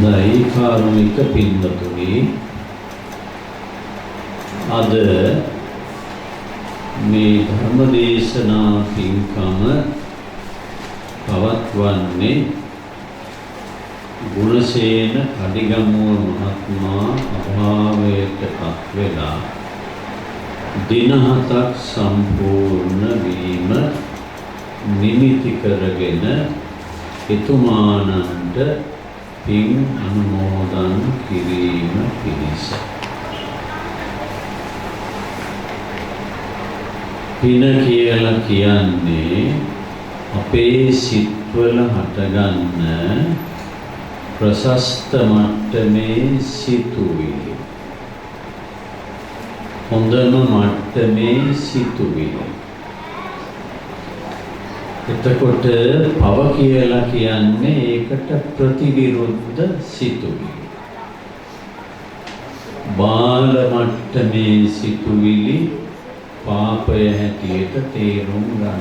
හොඳයි කාරුණික පින්වතුනි, අද මේ ධර්මදේශනා පින්කම පවත්වන්නේ ගුණසේන කඩිගමුව මහත්මයා අභාවයට පත් වෙලා දින 7ක් සම්පූර්ණ වීම නිමිති කරගෙන එතුමානන්ට පින් අනුමෝදන් කිරීම පිණිස. පින කියලා කියන්නේ අපේ සිත්වල හටගන්න ප්‍රශස්ත මට්ටමේ සිතුවිලි, හොඳම මට්ටමේ සිතුවිලි. එතකොට පව කියලා කියන්නේ ඒකට ප්‍රතිවිරුද්ධ සිතුවිලි. බාල මට්ටමේ සිතුවිලි පාපය හැටියට තේරුම් ගන්න.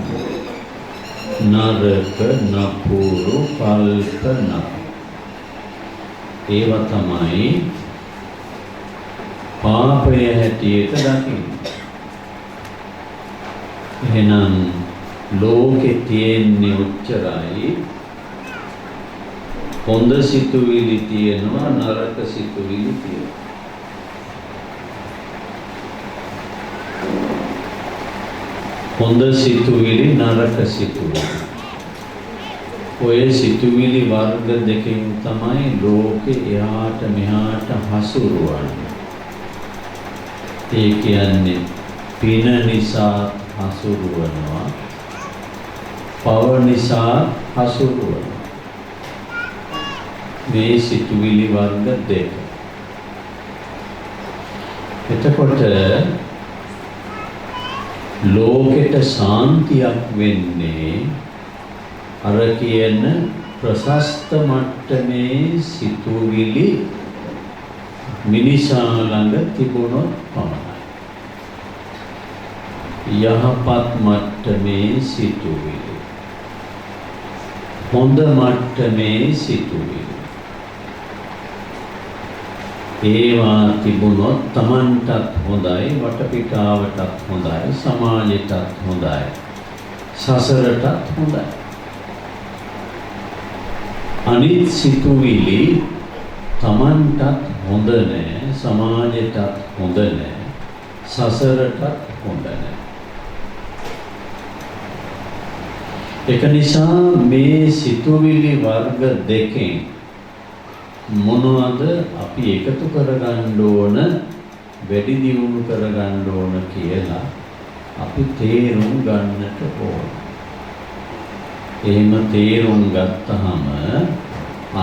නරක, නපුරු, කල්පනා. ඒවා තමයි පාපය හැටියට දකින්නේ. එහෙනම් ලෝකේ තියෙන්නේ උච්චරයි. හොඳ සිතුවිලි තියෙනවා, නරක සිතුවිලි තියෙනවා. හොඳ සිතුවිලි, නරක සිතුවිලි. ඔය සිතුවිලි වර්ග දෙකෙන් තමයි ලෝකේ එහාට මෙහාට හසුරුවන්නේ. ඒ කියන්නේ පින නිසා හසුරුවනවා, පව නිසා හසුරුවනවා. මේ සිතුවිලි වර්ග දෙක. එතකොට ලෝකෙට සාන්තියක් වෙන්නේ අර කියන ප්‍රශස්ත මට්ටමේ සිතුවිලි මිනිසා ළඟ තිබුණොත් පමණයි. යහපත් මට්ටමේ සිතුවිලි, හොඳ මට්ටමේ සිතුවිලි, ඒවා තිබුණොත් Tamanටත් හොඳයි, වටපිටාවටත් හොඳයි, සමාජයටත් හොඳයි, සසරටත් හොඳයි. අනිත් සිතුවිලි Tamanටත් හොඳ නැහැ, සමාජයටත් හොඳ නැහැ, සසරටත් හොඳ නැහැ. ඒක නිසා මේ සිතුවිලි වර්ග දෙකෙන් මොනවද අපි එකතු කරගන්න ඕන, වැඩි දියුණු කරගන්න ඕන කියලා අපි තේරුම් ගන්නට ඕන. එහෙම තේරුම් ගත්තහම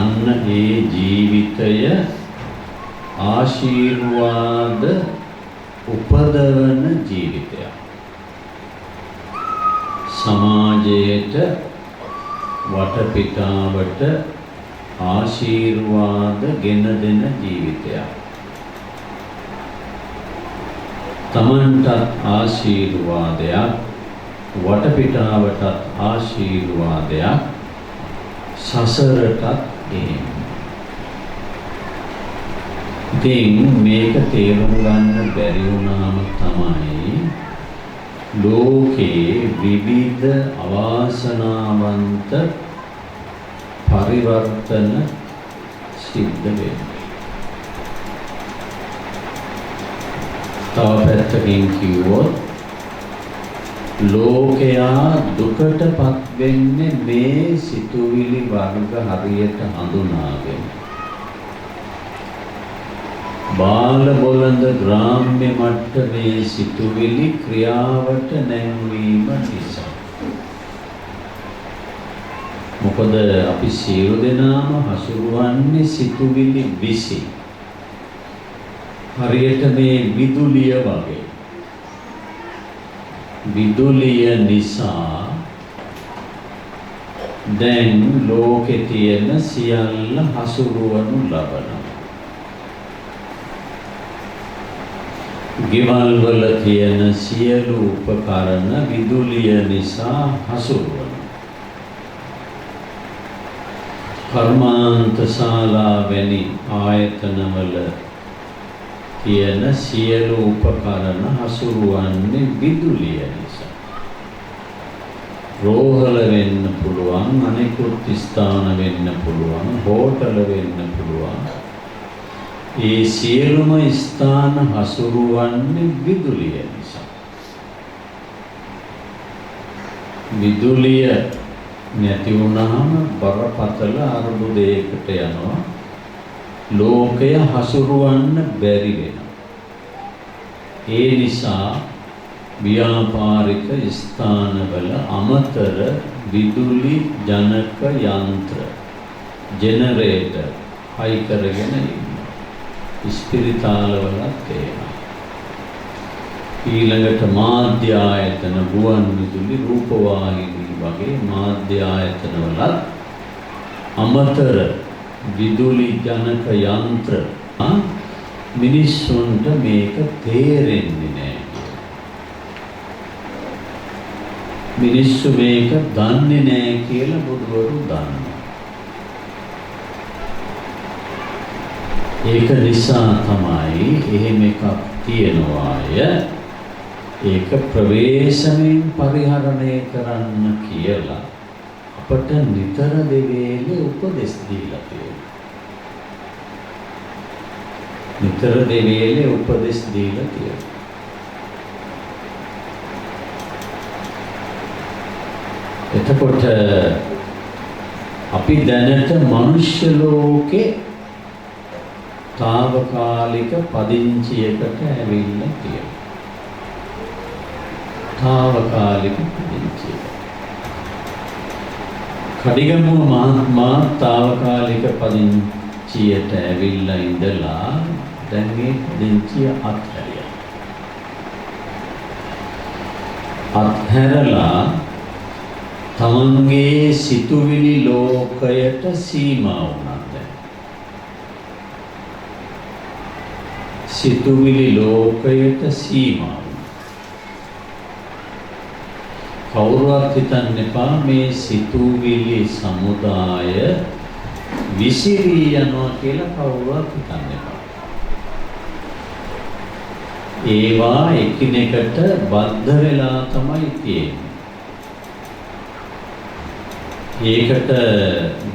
අන්න ඒ ජීවිතය ආශිර්වාද උපදවන ජීවිතයක්. සමාජයට, වටපිටාවට ආශිර්වාද ගෙන දෙන ජීවිතයක්. තමන්ටත් ආශිර්වාදයක්, වටපිටාවටත් ආශිර්වාදයක්, සසරටත් එහෙම. ඉතින් මේක තේරුම් ගන්න බැරි වුණාම තමයි ලෝකේ විවිධ අවාසනාවන්ත පරිවර්තන සිද්ධ වෙන්නේ. තව පැත්තකින් කිව්වොත් ලෝකයා දුකටපත් වෙන්නේ මේ සිතුවිලි වර්ග හරියට හඳුනාගෙන. බාල බොළඳ ග්‍රාම්‍ය මට්ටමේ සිතුවිලි ක්‍රියාවට නැංවීම නිසා. මොකද අපි සියලු දෙනාම හසුරුවන්නේ සිතුවිලි විසින්. හරියට මේ විදුලිය වගේ. විදුලිය නිසා දැන් ලෝකේ තියෙන සියල්ල හසුරුවනු ලබනවා. ගෙවල් වල තියෙන සියලු උපකරණ විදුලිය නිසා හසුරුවනවා. කර්මාන්ත ශාලා වැනි ආයතනවල තියෙන සියලු උපකරණ හසුරුවන්නේ විදුලිය නිසා. රෝහල වෙන්න පුළුවන්, අනෙකුත් ස්ථාන වෙන්න පුළුවන්, හෝටල වෙන්න පුළුවන්. ඒ සියලුම ස්ථාන හසුරුවන්නේ විදුලිය නිසා. විදුලිය නැති වුණාම බරපතල අර්බුදයකට යනවා. ලෝකය හසුරුවන්න බැරි වෙනවා. ඒ නිසා ව්‍යාපාරික ස්ථානවල අමතර විදුලි ජනක යන්ත්‍ර ජෙනරේටර් හයි කරගෙන ඉන්නවා. ස්පිරිතාලවලත් තියෙනවා. ඊළඟට මාධ්‍ය ආයතන, ගුවන් විදුලි, රූපවාහිනී වගේ මාධ්‍ය ආයතනවලත් අමතර විදුලි ජනක යන්ත්‍ර මිනිස්සුන්ට මේක තේරෙන්නේ නැහැ. මිනිස්සු මේක දන්නේ නැහැ කියලා බුදුවරු දන්නවා. ඒක නිසා තමයි එහෙම එකක් තියනවාය. ඒක ප්‍රවේශමෙන් පරිහරණය කරන්න කියලා අපට නිතර දෙවේලේ උපදෙස් දීලා තියෙනවා. නිතර දෙවේලේ උපදෙස් දීලා තියෙනවා. එතකොට අපි දැනට මනුෂ්‍ය ලෝකේ తాවකාලික පදිංචියකට ඇවිල්ලා තියෙනවා. తాවකාලික පදිංචිය. කඩිගමුව මහත්මයා తాවකාලික පදිංචියට ඇවිල්ලා ඉඳලා දැන් මේ පදිංචිය අත්හැරියා. අත්හැරලා තමන්ගේ සිතුවිලි ලෝකයට සීමා වුණා. සිතුවිලි ලෝකයට සීමා වුණා. කවුරුවත් හිතන්න එපා මේ සිතුවිලි සමුදාය විසිරී යනවා කියලා කවුරුවත් හිතන්න එපා. ඒවා එකිනෙකට බද්ධ වෙලා තමයි තියෙන්නේ. ඒකට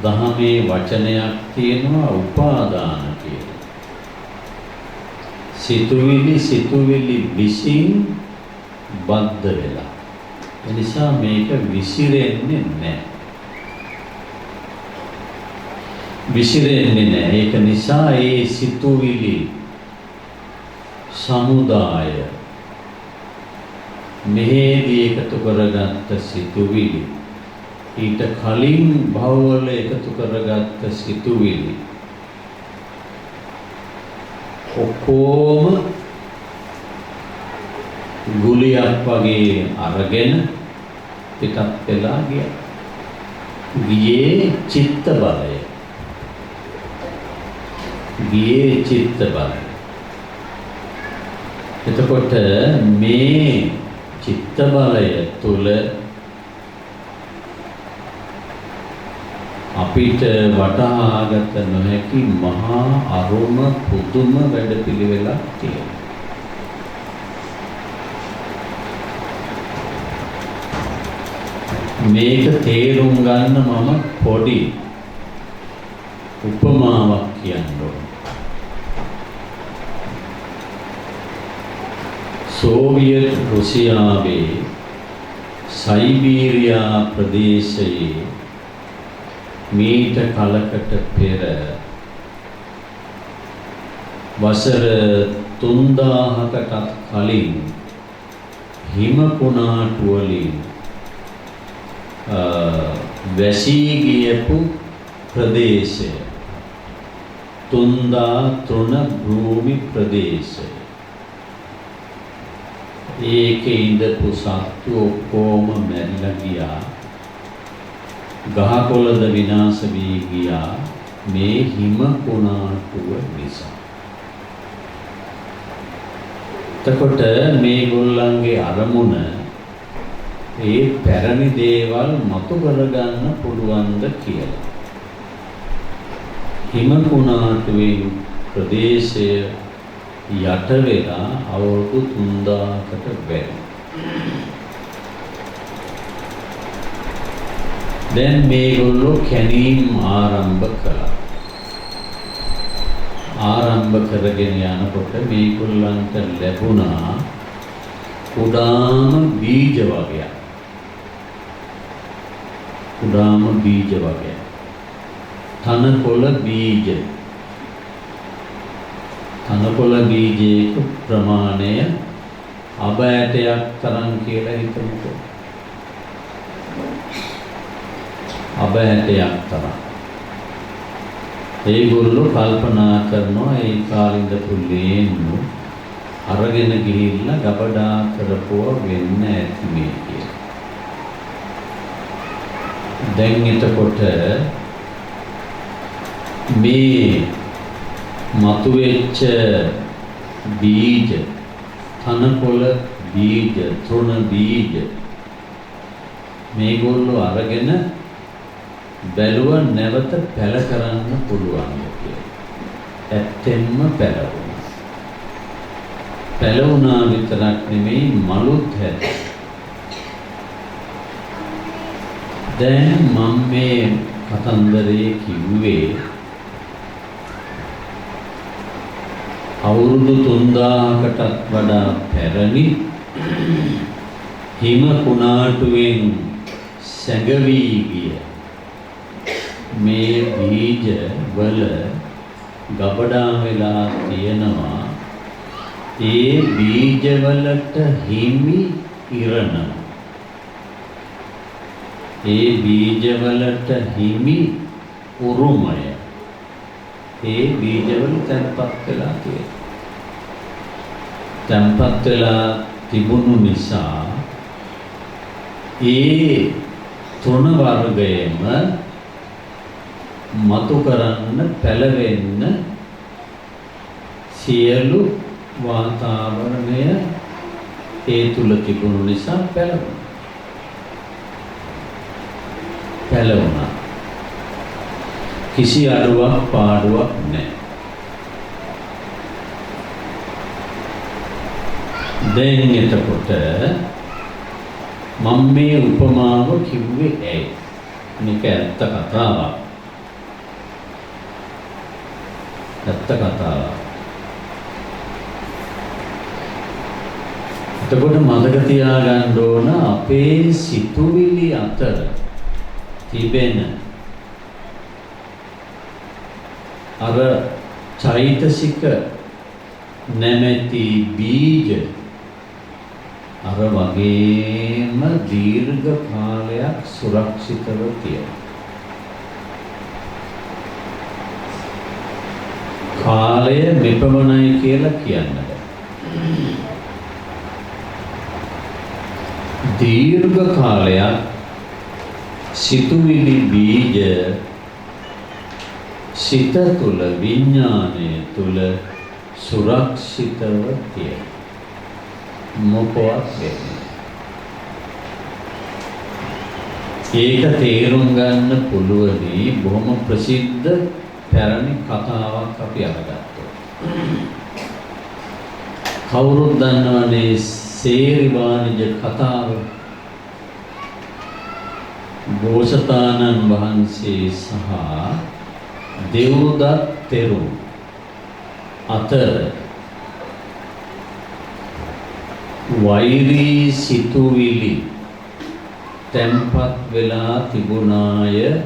දහමේ වචනයක් තියෙනවා උපාදාන කියලා. සිතුවිලි විසින් බද්ධ වෙලා. ඒ නිසා මේක විසිරෙන්නේ නැහැ. විසිරෙන්නේ නැහැ. ඒක නිසා ඒ සිතුවිලි සමුදාය මෙහෙදී එකතු කරගත්ත සිතුවිලි ඊට කලින් භවවල එකතු කරගත්ත සිතුවිලි ඔක්කොම ගුලියක් වගේ අරගෙන පිටත් වෙලා ගියා. ගියේ චිත්ත බලය. ගියේ චිත්ත බලය. එතකොට මේ චිත්ත බලය තුල අපිට වටහාගත නොහැකි මහා අරුම පුදුම වැඩපිළිවෙලක් තියෙනවා. මේක තේරුම් ගන්න මම පොඩි උපමාවක් කියන්න ඕන. සෝවියට් රුසියාවේ සයිබීරියා ප්‍රදේශයේ මීට කලකට පෙර වසර 3000කටත් කලින් හිම කුණාටු වලින් වැසී ගියපු ප්‍රදේශය 3003 භූමි ප්‍රදේශය. ඒකේ ඉඳපු සත්තු ඔක්කොම මැරිලා ගියා. ගහකොළද විනාශ වී ගියා මේ හිම කුණාටුව නිසා. එතකොට මේගොල්ලන්ගේ අරමුණ ඒ පැරණි දේවල් මතු කරගන්න පුළුවන්ද කියලා. හිම කුණාටුවෙන් ප්‍රදේශය යට වෙලා අවුරුදු 3000කට වැඩි. දැන් මේගොල්ලෝ කැණීම් ආරම්භ කළා. ආරම්භ කරගෙන යනකොට මේගොල්ලන්ට ලැබුණා කුඩාම බීජ වර්ගයක්. කුඩාම බීජ වර්ගයක්. තනකොළ බීජ. තනකොළ බීජයක ප්‍රමාණය අබ ඇටයක් තරම් කියලා හිතමුකෝ. අබ ඇටයක් තරම්. ඒගොල්ලෝ කල්පනා කරනවා ඒ කාලේ ඉඳපු ලේන්නු අරගෙන ගිහිල්ලා ගබඩා කරපුවා වෙන්න ඇති මේ කියලා. දැන් එතකොට මේ මතුවෙච්ච බීජ, තනකොළ බීජ, තෘණ බීජ මේගොල්ලෝ අරගෙන බැලුවා නැවත පැල කරන්න පුළුවන් කියලා. ඇත්තෙන්ම පැල වුණා. පැල වුණා විතරක් නෙමෙයි මලුත් හැදුවා. දැන් මම මේ කතන්දරේ කිව්වේ අවුරුදු 3000කටත් වඩා පැරණි හිම කුණාටුවෙන් සැඟවී ගිය මේ බීජ වල ගබඩා වෙලා තියෙනවා ඒ බීජ වලට හිමි ඉරණ. ඒ බීජ වලට හිමි උරුමය ඒ බීජ වල තැන්පත් වෙලා තියෙනවා. තැන්පත් වෙලා තිබුණු නිසා ඒ තෘණ වර්ගයේම මතු කරන්න පැලවෙන්න සියලු වාතාවරණය ඒ තුල තිබුණු නිසා පැලවුණා. කිසි අඩුවක් පාඩුවක් නැහැ. දැන් එතකොට මම මේ උපමාව කිව්වේ ඇයි? මේක ඇත්ත කතාවක්. ඇත්ත කතාවක්. එතකොට මතක තියාගන්න ඕන අපේ සිතුවිලි අතර තිබෙන අර චෛතසික නැමැති බීජ අර වගේම දීර්ඝ කාලයක් සුරක්ෂිතව තියෙනවා. කාලය මෙපමණයි කියලා කියන්න බෑ. දීර්ඝ කාලයක් සිතුවිලි බීජ සිත තුළ විඥානය තුළ සුරක්ෂිතව තියෙනවා. මොකවත් වෙන්නේ. ඒක තේරුම් ගන්න පුළුවනි බොහොම ප්‍රසිද්ධ පැරණි කතාවක් අපි අහගත්තා. කවුරුත් දන්නවනේ සේරි වාණිජ කතාව. බෝසතාණන් වහන්සේ සහ දෙව්දත් තෙරුන් අතර වෛරී සිතුවිලි තැන්පත් වෙලා තිබුණාය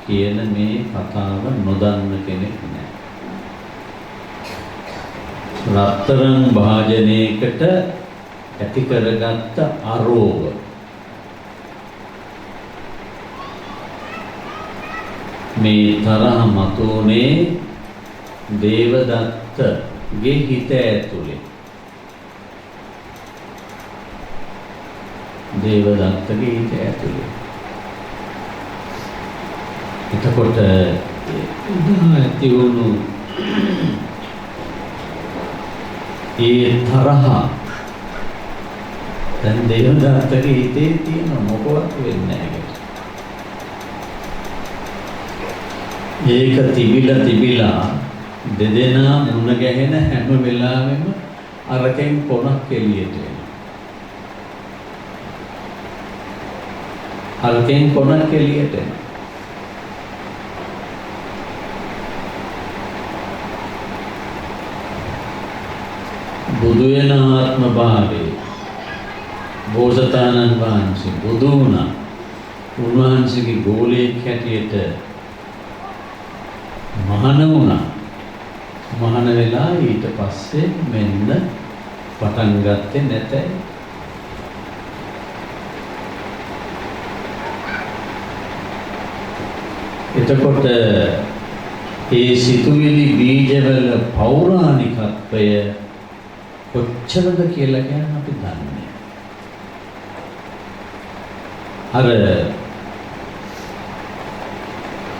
කියන මේ කතාව නොදන්න කෙනෙක් නැහැ. රත්තරන් භාජනයකට ඇති කරගත්ත අරෝව මේ තරහ මතුනේ දේවදත්තගේ හිත ඇතුලේ. දේවදත්තගේ හිත ඇතුලේ. එතකොට ඇති වුණු ඒ තරහ දැන් දේවදත්තගේ හිතේ තියෙන මොකවත් වෙන්නේ නැහැ. ඒක තිබිලා දෙදෙනා මුණ ගැහෙන හැම වෙලාවෙම අරකෙන් කොනක් එළියට එනවා. අරකෙන් කොනක් එළියට එනවා. බුදු වෙන ආත්ම භාවයේ බෝසතාණන් වහන්සේ බුදු වුණා. උන්වහන්සේගේ ගෝලයක් හැටියට මහාන වුණා. මහාන වෙලා ඊට පස්සේ මෙන්න පටන් ගත්තේ නැතයි. එතකොට ඒ සිතුවිලි බීජවල පෞරාණිකත්වය කොච්චරද කියලා කියන අපි දන්නේ. අර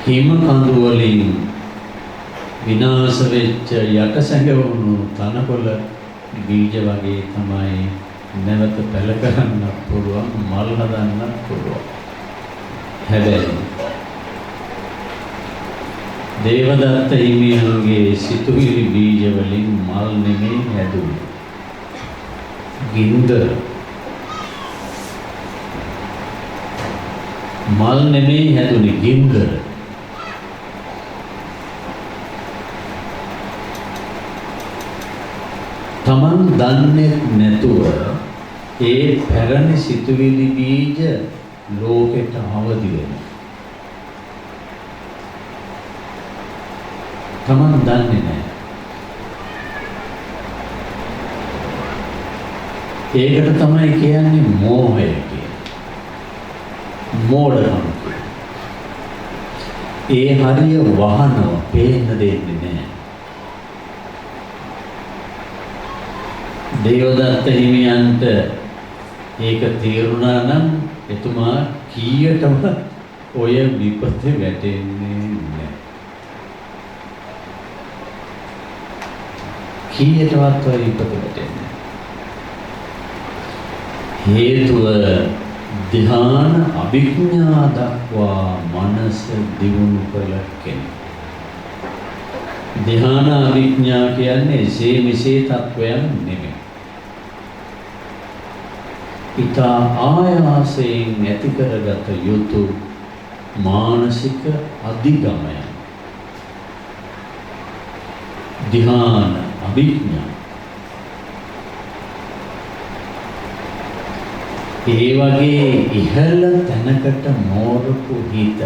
හිම කඳු වලින් විනාශ වෙච්ච යට සැඟවුණු තනකොළ බීජ වගේ තමයි නැවත පැල කරන්න පුළුවන්, මල් හදන්න පුළුවන්. හැබැයි දේවදත්ත හිමියන්ගේ සිතුවිලි බීජ වලින් මල් නෙමෙයි හැදුනේ. ගින්දර. මල් නෙමෙයි හැදුනේ, ගින්දර. තමන් දන්නේ නැතුව ඒ පැරණි සිතුවිලි බීජ ලෝකෙට අවදි වෙනවා. තමන් දන්නේ නැහැ. ඒකට තමයි කියන්නේ මෝහය කියලා. මෝඩකම කියලා. ඒ හරිය වහනව පේන්න දෙන්නේ නැහැ. දේවදත්ත හිමියන්ට ඒක තේරුණා නම් එතුමා කීයටම ඔය විපතේ වැටෙන්නේ නැහැ. කීයටවත් ඔය විපතේ වැටෙන්නේ නැහැ. හේතුව ධ්‍යාන අභිඥා දක්වා මනස දියුණු කළ කෙනෙක්. ධ්‍යාන අභිඥා කියන්නේ එසේ මෙසේ තත්වයන් නෙමෙයි. ඉතා ආයාසයෙන් ඇති කරගත යුතු මානසික අධිගමය. ධ්‍යාන අභිඥා. ඒ වගේ ඉහළ තැනකට මෝරපු හිත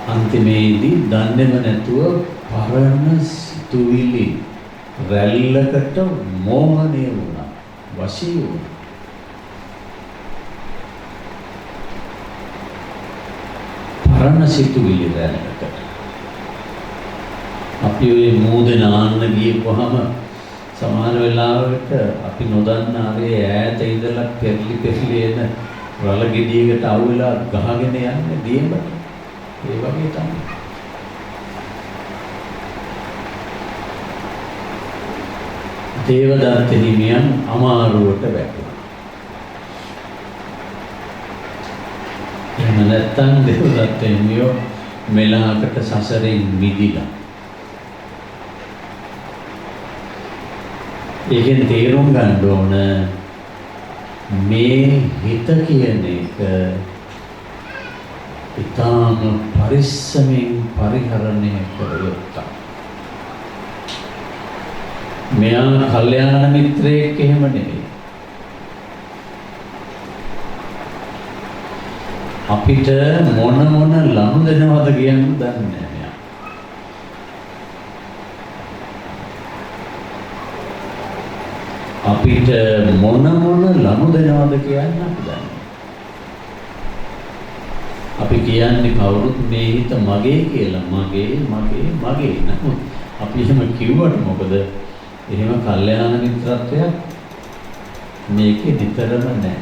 අන්තිමේදී දන්නේම නැතුව පරණ සිතුවිලි රැල්ලකට මෝහණය වුණා. වශී වුණා. පරණ සිතුවිලි රැල්ලකට. අපි ඔය මූදේ නාන්න ගියපුවාම සමහර වෙලාවකට අපි නොදන්න ආරේ ඈත ඉඳලා පෙරලි එන රළ ගෙඩියකට අවුලා ගහගෙන යන්නේ දියඹට. ඒ වගේ තමයි. දේවදත්ත හිමියන් අමාරුවට වැටුණා. එහෙම නැත්තම් දේවදත්ත හිමියෝ මෙලහකට සසරෙන් මිදිලා. ඒකෙන් තේරුම් ගන්න ඕන මේ හිත කියන එක ඉතාම පරිස්සමෙන් පරිහරණය කර යුතුයි. මෙයා කල්යාණ මිත්‍රයෙක් එහෙම නෙවෙයි. අපිට මොන ලනු දෙනවද කියන්න දන්නේ නැහැ. අපිට මොන ලනු දෙනවද කියන්න අපි දන්නේ. අපි කියන්නේ කවුරුත් මේ හිත මගේ කියලා මගේ. නමුත් අපි එහෙම කිව්වට මොකද? එහෙම කල්යාණ මිත්‍රත්වයක් මේකේ විතරම නැහැ.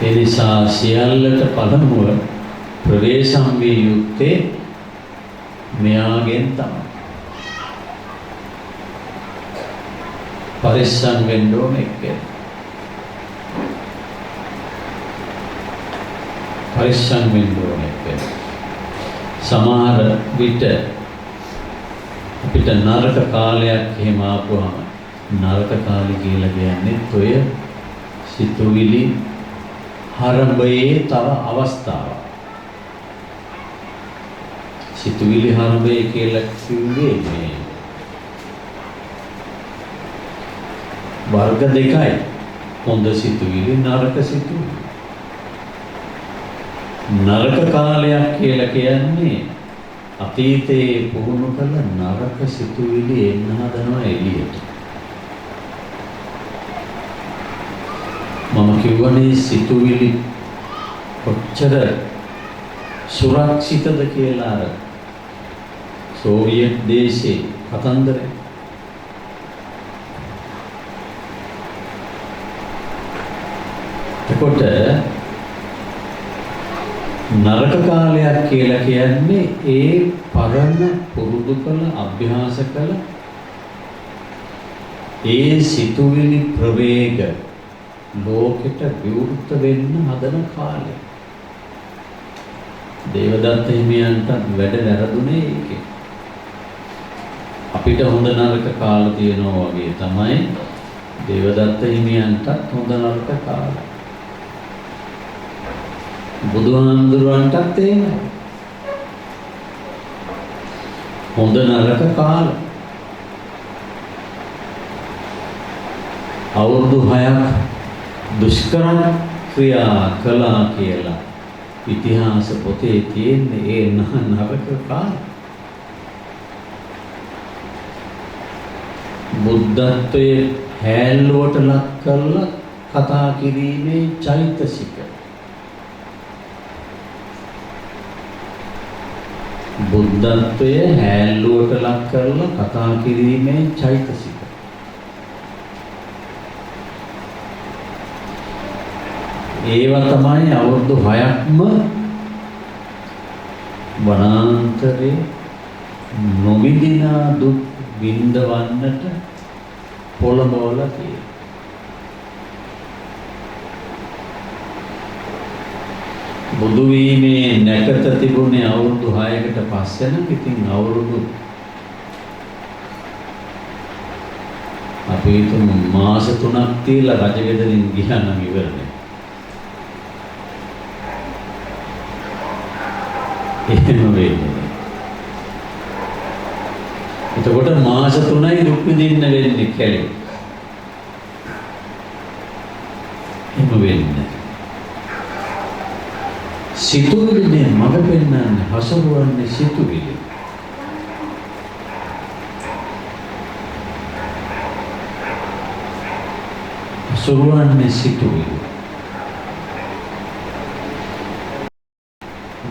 ඒ නිසා සියල්ලට පළමුව ප්‍රවේශම් විය යුත්තේ මෙයාගෙන් තමයි. පරිස්සම් වෙන්න ඕනේ එක්ක. පරිස්සම් වෙන්න ඕනේ. සමහර විට අපිට නරක කාලයක් එහෙම ආපුවම නරක කාලය කියලා කියන්නේ ඔය සිතුවිලි හරඹයේ තව අවස්ථාවක්. සිතුවිලි හරඹයේ කියලා කිව්වේ මේ වර්ග දෙකයි. හොඳ සිතුවිලි නරක සිතුවිලි. නරක කාලයක් කියලා කියන්නේ අතීතයේ පුහුණු කළ නරක සිතුවිලි එන්න හදනවා එළියට. මම කියවනේ සිතුවිලි කොච්චර සුරක්ෂිතද කියලා සෝවියට් දේශේ කතන්දරේ. එතකොට නරක කාලයක් කියලා කියන්නේ ඒ පරණ පුරුදු කළ අභ්‍යාස කළ ඒ සිතුවිලි ප්‍රවේග ලෝකෙට විවෘත වෙන්න හදන කාලය. දේවදත්ත හිමියන්ට වැඩ වැරදුනේ ඒකේ. අපිට හොඳ නරක කාල තියෙනවා වගේ තමයි දේවදත්ත හිමියන්ටත් හොඳ නරක කාල. බුදුහාමුදුරුවන්ටත් එහෙමයි. හොඳ නරක කාල. අවුරුදු 6ක් දුෂ්කර ක්‍රියා කළා කියලා ඉතිහාස පොතේ තියෙන ඒ නරක කාල. බුද්ධත්වයේ හැල්ලුවට ලක් කරලා කතා කිරීමේ චෛතසික. බුද්ධත්වයේ හැල්ලුවට ලක් කරලා කතා කිරීමේ චෛතසික. ඒවා තමයි අවුරුදු 6ක්ම වනාන්තරේ නොවිඳිනා දුක් විඳවන්නට පොළඹවලා තියෙනවා. බුදු වීමේ නැකත තිබුණේ අවුරුදු 6කට පස්සේ නම් ඉතින් අවුරුදු අපි හිතමු මාස 3ක් තියලා රජගෙදරින් ගියා නම් ඉවරනේ. එහෙම වෙන්නේ. එතකොට මාස 3යි දුක් විඳින්න වෙන්නේ කැලේ. එහෙම වෙන්නේ. සිතුවිලි මඟ පෙන්වන්නේ හසුරුවන්නේ සිතුවිලි. හසුරුවන්නේ සිතුවිලි.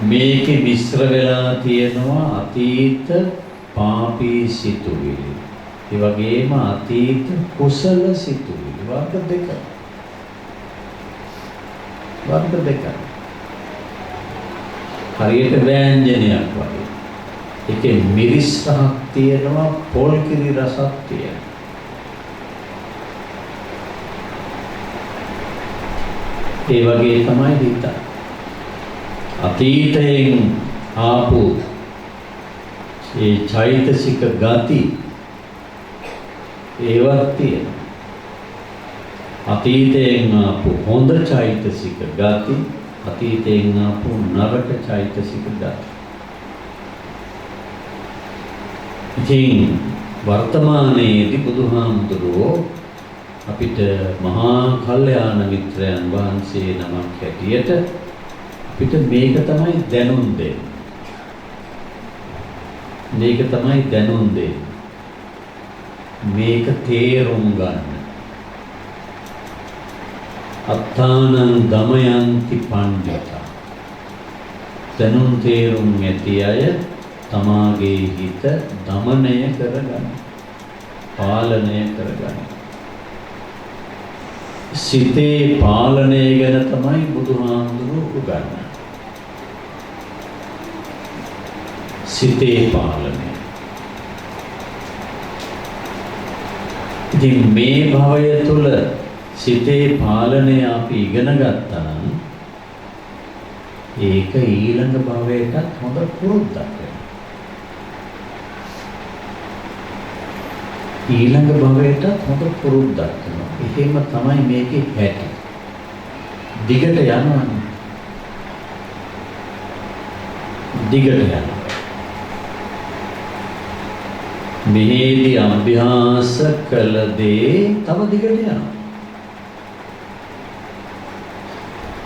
මේකේ මිශ්‍ර වෙලා තියෙනවා අතීත පාපී සිතුවිලි. ඒ වගේම අතීත කුසල සිතුවිලි. වර්ග දෙක. වර්ග දෙක. හරියට ව්‍යංජනයක් වගේ. ඒකේ මිරිස් රසක් තියෙනවා, පොල් කිරි රසක් තියෙනවා. ඒ වගේ තමයි හිත. අතීතයෙන් ආපු ඒ චෛතසික ගති ඒවත් තියෙනවා. අතීතයෙන් ආපු හොඳ චෛතසික ගති, අතීතයෙන් ආපු නරක චෛතසික ගති. ඉතින් වර්තමානයේදී බුදුහාමුදුරුවෝ අපිට මහා කල්යාණ මිත්‍රයන් වහන්සේ නමක් හැටියට අපිට මේක තමයි දැනුම් දෙන්නේ. මේක තමයි දැනුම් දෙන්නේ. මේක තේරුම් ගන්න. අත්තානං දමයන්ති පණ්ඩිතා. දැනුම් තේරුම් ඇති අය තමාගේ හිත දමනය කරගන්න. පාලනය කරගන්න. සිතේ පාලනය ගැන තමයි බුදුහාමුදුරුවෝ උගන්වන්නේ. සිතේ පාලනය. ඉතින් මේ භවය තුළ සිතේ පාලනය අපි ඉගෙන ගත්තා නම් ඒක ඊළඟ භවයටත් හොඳ පුරුද්දක් වෙනවා. ඊළඟ භවයටත් හොඳ පුරුද්දක් වෙනවා. එහෙම තමයි මේකේ හැටි. දිගට යනවානේ. දිගට යනවා. මෙහෙදී අභ්‍යාස කළ දේ තව දිගට යනවා.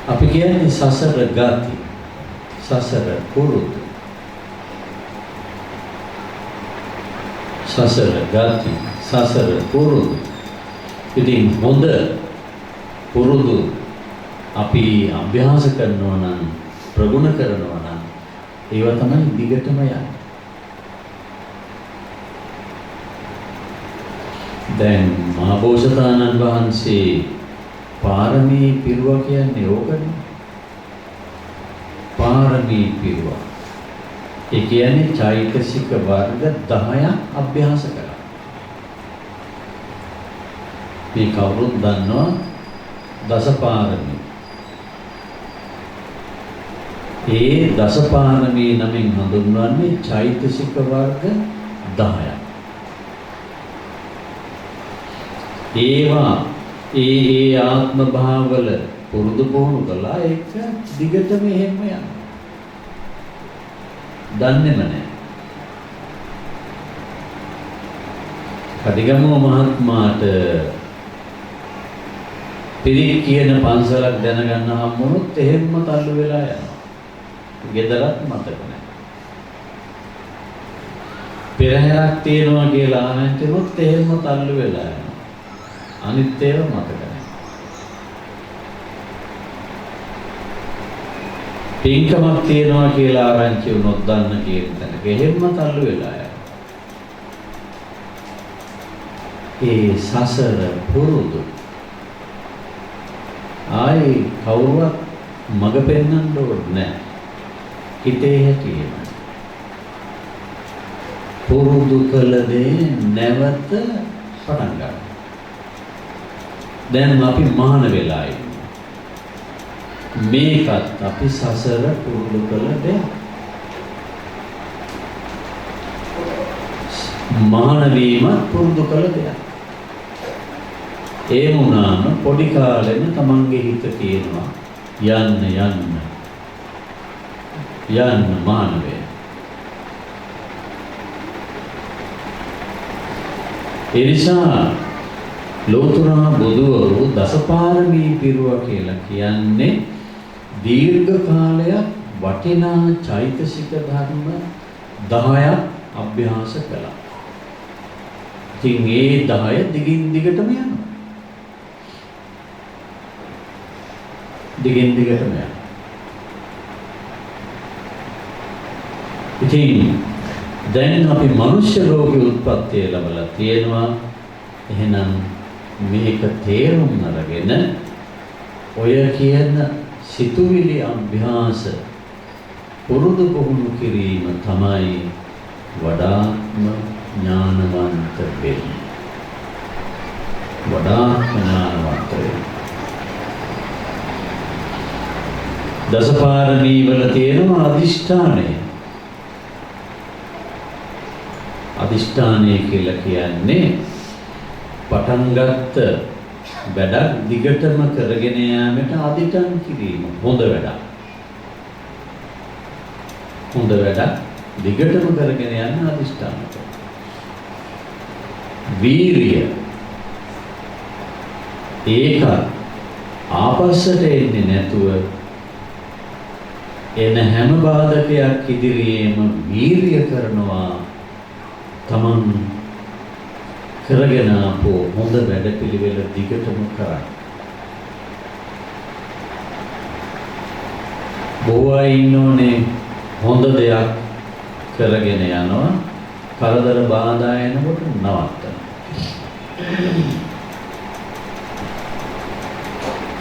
අපි කියන්නේ සසර ගති, සසර පුරුදු. සසර ගති, සසර පුරුදු. ඉතින් හොඳ පුරුදු අපි අභ්‍යාස කරනවා නම්, ප්‍රගුණ කරනවා නම් ඒවා තමයි දිගටම යන්නේ. දැන් මහබෝසතාණන් වහන්සේ පාරමී පිරුවා කියන්නේ ඕකනේ. පාරමී පිරුවා. ඒ කියන්නේ චෛතසික වර්ග 10ක් අභ්‍යාස කරා. මේ කවුරුත් දන්නවා දසපාරමී. ඒ දසපාරමී නමින් හඳුන්වන්නේ චෛතසික වර්ග 10ක්. ඒවා ඒ ආත්ම භාවවල පුරුදු පුහුණු කළා. ඒක දිගටම එහෙම යනවා. දන්නේම නැහැ. කඩිගමුව මහත්මයාට පිරිත් කියන පන්සලක් දැනගන්න හම්බුනොත් එහෙම්ම තල්ලු වෙලා යනවා. ගෙදරත් මතක නැහැ. පෙරහැරක් තියෙනවා කියලා ආනන්තෙමුත් එහෙම්ම තල්ලු වෙලා යනවා. අනිත් ඒවා මතක නැහැ. පින්කමක් තියෙනවා කියලා ආරංචි වුණොත් දන්න කියන තැනක එහෙම්ම තල්ලු වෙලා යනවා. ඒ සසර පුරුදු. ආයි කවුරුවත් මඟ පෙන්වන්න ඕනේ නැහැ. හිතේ හැටියෙම. පුරුදු කළ දේ නැවත පටන් ගන්න. දැන් අපි මහාන වෙලා ඉන්නේ. මේකත් අපි සසර පුරුදු කළ දෙයක්. මහාන වීම පුරුදු කළ දෙයක්. ඒ වුණාම පොඩි කාලෙම තමන්ගේ හිත කියනවා යන්න මහාන වෙන්න. ඒ නිසා ලෝතුරා බුදුවරු දසපාරමී පිරුවා කියලා කියන්නේ දීර්ඝ කාලයක් වටිනා චෛතසික ධර්ම 10ක් අභ්‍යාස කළා. ඉතින් ඒ 10 දිගින් දිගටම යනවා. දිගින් දිගටම යනවා. ඉතින් දැන් අපි මනුෂ්‍ය ලෝකේ උත්පත්ති ලැබලා තියෙනවා. එහෙනම් මේක තේරුම් අරගෙන ඔය කියන සිතුවිලි අභ්‍යාස පුරුදු පුහුණු කිරීම තමයි වඩාත්ම ඥානවන්ත වෙන්නේ. වඩාත්ම ඥානවන්ත වෙන්නේ. දසපාරමී වල තියෙනවා අදිෂ්ඨානය. අදිෂ්ඨානය කියලා කියන්නේ පටන් ගත්ත වැඩක් දිගටම කරගෙන යාමට අදිටන් කිරීම. හොඳ වැඩක්. හොඳ වැඩක් දිගටම කරගෙන යන්න අදිෂ්ඨාන කරනවා. වීරිය. ඒක ආපස්සට එන්නේ නැතුව එන හැම බාධකයක් ඉදිරියේම වීරිය කරනවා. තමන් කරගෙන ආපු හොඳ වැඩපිළිවෙල දිගටම කරන්න. බොහෝ අය ඉන්නෝනේ හොඳ දෙයක් කරගෙන යනවා කරදර බාධා එනකොට නවත්තන.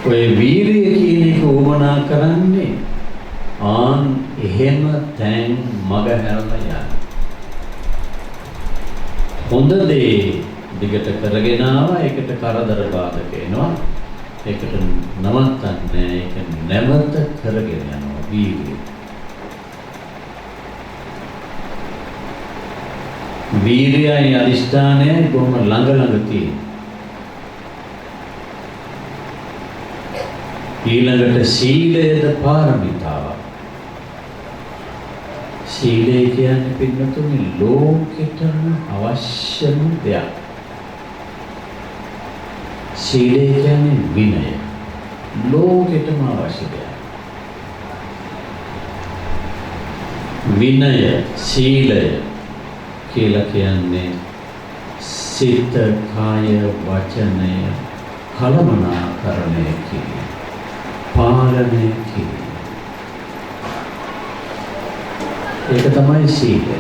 ඔය වීරිය කියන එක උවමනා කරන්නේ ආන් එහෙම තැන් මග හැරලා යන්න. හොඳ දේ දිගට කරගෙන ආවා ඒකට කරදර බාධක එනවා. ඒකට නවත්තන්නේ ඒක නැවත කරගෙන යනවා. වීර්යය. වීර්යයයි අදිෂ්ඨානයයි බොහොම ළඟ තියෙන. ඊළඟට සීලයද පාරමිතාවක්. සීලය කියන්නේ පින්නතුනි ලෝකෙටම අවශ්‍යම දෙයක්. සීලය කියන්නේ විනය. ලෝකෙටම අවශ්‍ය දෙයක්. විනය, සීලය කියලා කියන්නේ සිත, කාය, වචනය කළමනාකරණය කිරීම, පාලනය කිරීම. ඒක තමයි සීලය.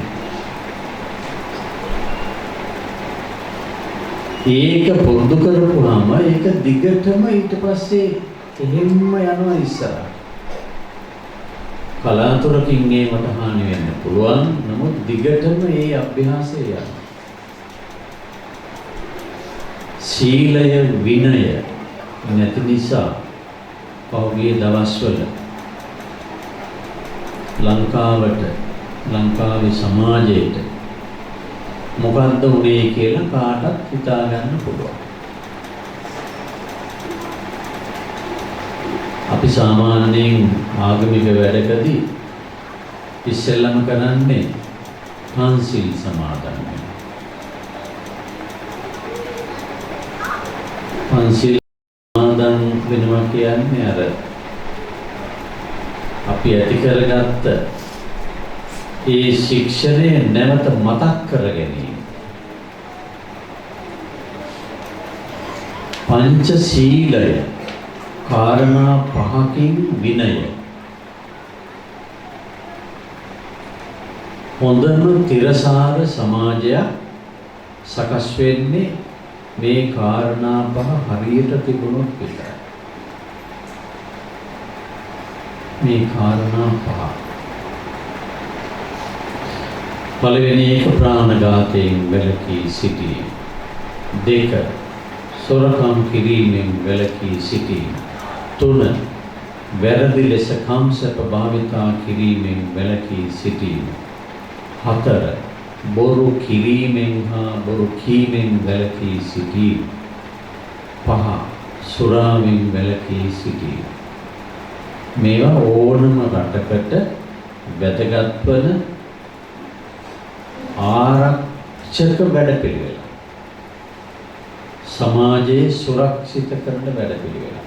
ඒක පුරුදු කරපුවාම ඒක දිගටම ඊට පස්සේ එහෙම්ම යනවා ඉස්සරහ. කලාතුරකින් ඒකට හානි වෙන්න පුළුවන්. නමුත් දිගටම ඒ අභ්‍යාසය යනවා. සීලය, විනය නැති නිසා පහුගිය දවස්වල ලංකාවේ සමාජයට මොකද්ද උනේ කියලා කාටත් හිතා ගන්න පුළුවන්. අපි සාමාන්‍යයෙන් ආගමික වැඩකදී ඉස්සෙල්ලම කරන්නේ පන්සිල් සමාදන් වෙනවා. පන්සිල් සමාදන් වෙනවා කියන්නේ අර අපි ඇති කරගත්ත ඒ ශික්ෂණය නැවත මතක් කර ගැනීම. පංච සීලය කාරණා පහකින් විනය. හොඳම තිරසාර සමාජයක් සකස් වෙන්නේ මේ කාරණා පහ හරියට තිබුණොත් විතරයි. මේ කාරණා පහ. පළවෙනි එක ප්‍රාණඝාතයෙන් වැළකී සිටීම. දෙක සොරකම් කිරීමෙන් වැළකී සිටීම. තුන වැරදි ලෙස කම්සප භාවිතා කිරීමෙන් වැළකී සිටීම. හතර බොරු කිරීමෙන් හා බොරු කීමෙන් වැළකී සිටීම. පහ සුරාවෙන් වැළකී සිටීම. මේවා ඕනම රටකට වැදගත් වන ආරක්ෂක වැඩපිළිවෙල. සමාජයේ සුරක්ෂිත කරන වැඩපිළිවෙල.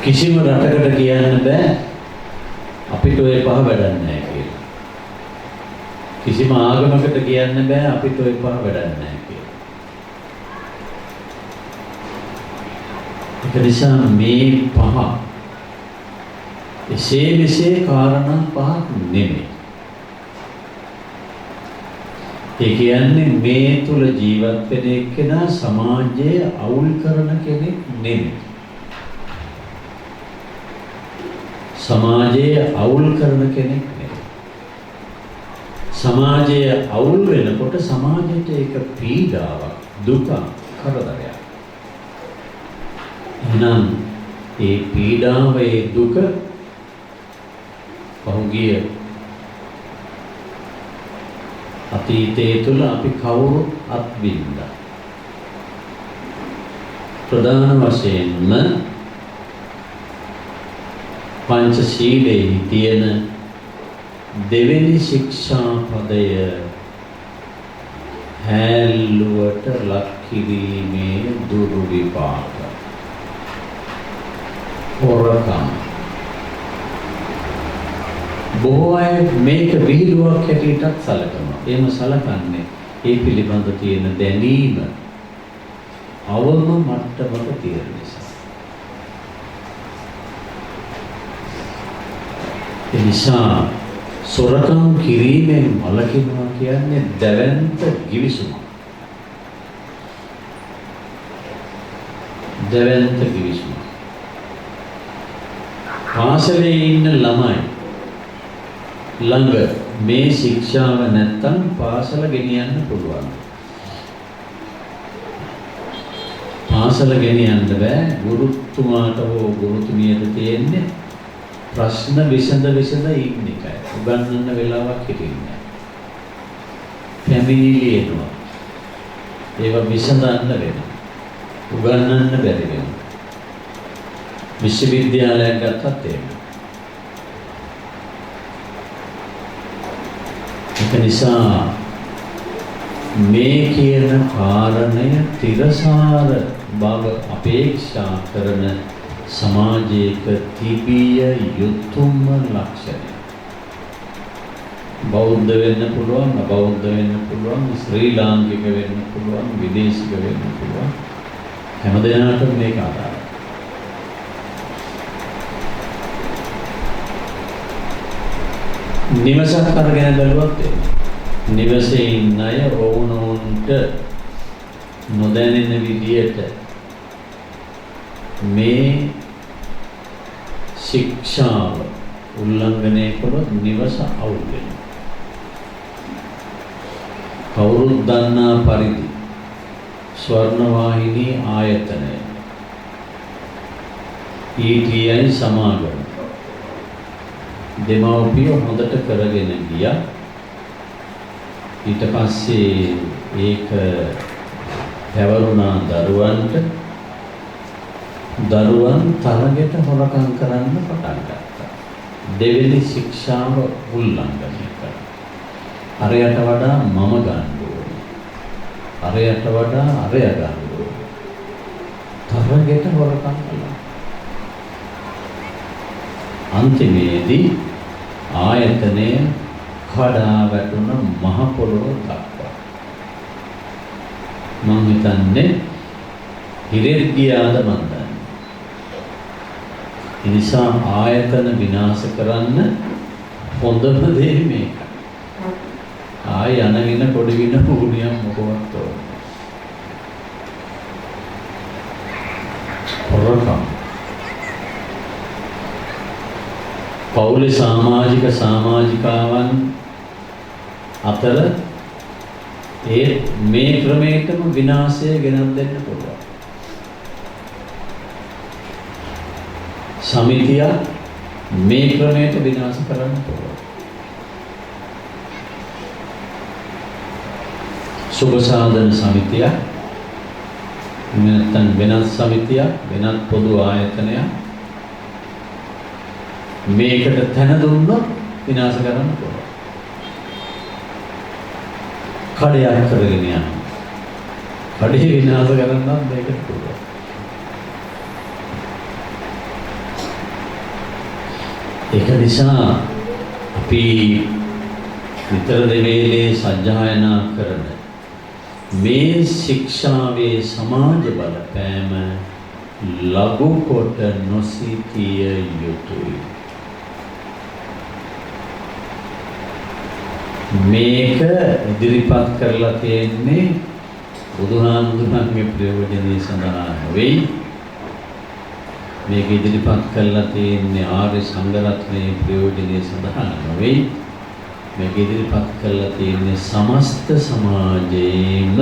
කිසිම රටකට කියන්න බෑ අපිට ඔය පහ වැඩක් නැහැ කියලා. කිසිම ආගමකට කියන්න බෑ අපිට ඔය පහ වැඩක් නැහැ කියලා. ඒක නිසා මේ පහ එසේ මෙසේ කාරණා පහක් නෙමෙයි. ඒ කියන්නේ මේ තුල ජීවත් වෙන එක්කෙනා සමාජයේ අවුල් කරන කෙනෙක් නෙමෙයි. සමාජයේ අවුල් කරන කෙනෙක් නෙමෙයි. සමාජයේ අවුල් වෙනකොට සමාජයට ඒක පීඩාවක්, දුක, කරදරයක්. එහෙනම් ඒ පීඩාව, ඒ දුක පහුගිය අතීතයේ තුල අපි කවුරුත් අත්විඳා. ප්‍රධාන වශයෙන්ම පංචශීලයේ තියෙන දෙවෙනි ශික්ෂාපදය හැල්ලුවට ලක් කිරීමේ දුර්විපාක. හොරකම්. බොහෝ අය මේක විහිළුවක් හැටියටත් සැලකනවා. එහෙම සැලකන්නේ ඒ පිළිබඳ තියෙන දැනීම අවම මට්ටමක තියෙන නිසා. ඒ නිසා සොරකම් කිරීමෙන් වළකිනවා කියන්නේ දැවැන්ත ගිවිසුමක්. දැවැන්ත ගිවිසුමක්. පාසලේ ඉන්න ළමයි ළඟ මේ ශික්ෂාව නැත්තම් පාසල ගෙනියන්න පුළුවන්. පාසල ගෙනියන්න බෑ. ගුරුතුමාට හෝ ගුරුතුමියට තියෙන්නේ ප්‍රශ්න විසඳ ඉන්න එකයි. උගන්වන්න වෙලාවක් හිටින්නේ නැහැ. පැමිණිලි එනවා. ඒවා විසඳන්න වෙනවා. උගන්වන්න බැරි වෙනවා. විශ්වවිද්‍යාලයක් ගත්තත් එහෙමයි. ඒක නිසා මේ කියන කාරණය තිරසාර බව අපේක්ෂා කරන සමාජයක තිබිය යුතුම ලක්ෂණය. බෞද්ධ වෙන්න පුළුවන්, අබෞද්ධ වෙන්න පුළුවන්, ශ්‍රී ලාංකික වෙන්න පුළුවන්, විදේශික වෙන්න පුළුවන්. හැම දෙනාටම මේක අදාළයි. නිවසක් අරගෙන බැලුවත් නිවසේ ඉන්න අය ඕනෝන්ට නොදැනෙන විදියට මේ ශික්ෂාව උල්ලංඝනය කළොත් නිවස අවුල් වෙනවා. කවුරුත් දන්නා පරිදි ස්වර්ණවාහිනී ආයතනය ETI සමාගම දෙමව්පිය හොඳට කරගෙන ගියා. ඊට පස්සේ ඒක පැවරුණා දරුවන්ට. දරුවන් තරගෙට හොරකම් කරන්න පටන් ගත්තා. දෙවෙනි ශික්ෂාව උල්ලංඝනය කළා. අරයට වඩා මම ගන්න ඕනේ. අරයට වඩා අරය ගන්න ඕනේ. තරගෙට හොරකම් කළා. අන්තිමේදී ආයතනය කඩා වැටුණ මහ පොළොව දක්වා. මම හිතන්නේ හිරෙත් ගියාද මන් දන්නේ. ඒ නිසා ආයතන විනාශ කරන්න හොඳම දේ මේක. ආය යනගෙන පොඩිවින පුණියක් මොකවත් ඕනේ. හොරකම් පවුලේ සමාජිකාවන් අතර මේ ක්‍රමයටම විනාශය ගෙනත් දෙන්න පුළුවන්. සමිතිය මේ ක්‍රමයට විනාශ කරන්න පුළුවන්. සුබ සාධන සමිතිය නැත්නම් වෙනත් සමිතිය වෙනත් පොදු ආයතනයක් මේකට තැන දුන්නොත් විනාශ කරන්න පුළුවන්. කඩයක් කරගෙන යනවා. කඩේ විනාශ කරන්නත් මේකට පුළුවන්. ඒක නිසා අපි විතර දෙවේලේ සජ්ජායනා කරන මේ ශික්ෂාවේ සමාජ බලපෑම ලඝු කොට නොසිතිය යුතුයි. මේක ඉදිරිපත් කරලා තියෙන්නේ බුදුහාමුදුරන්ගේ ප්‍රයෝජනීය සඳහා නෙවෙයි. මේක ඉදිරිපත් කරලා තියෙන්නේ ආර්ය සංඝ රත්නයේ ප්‍රයෝජනීය සඳහා නෙවෙයි. මේක ඉදිරිපත් කරලා තියෙන්නේ සමස්ත සමාජයේම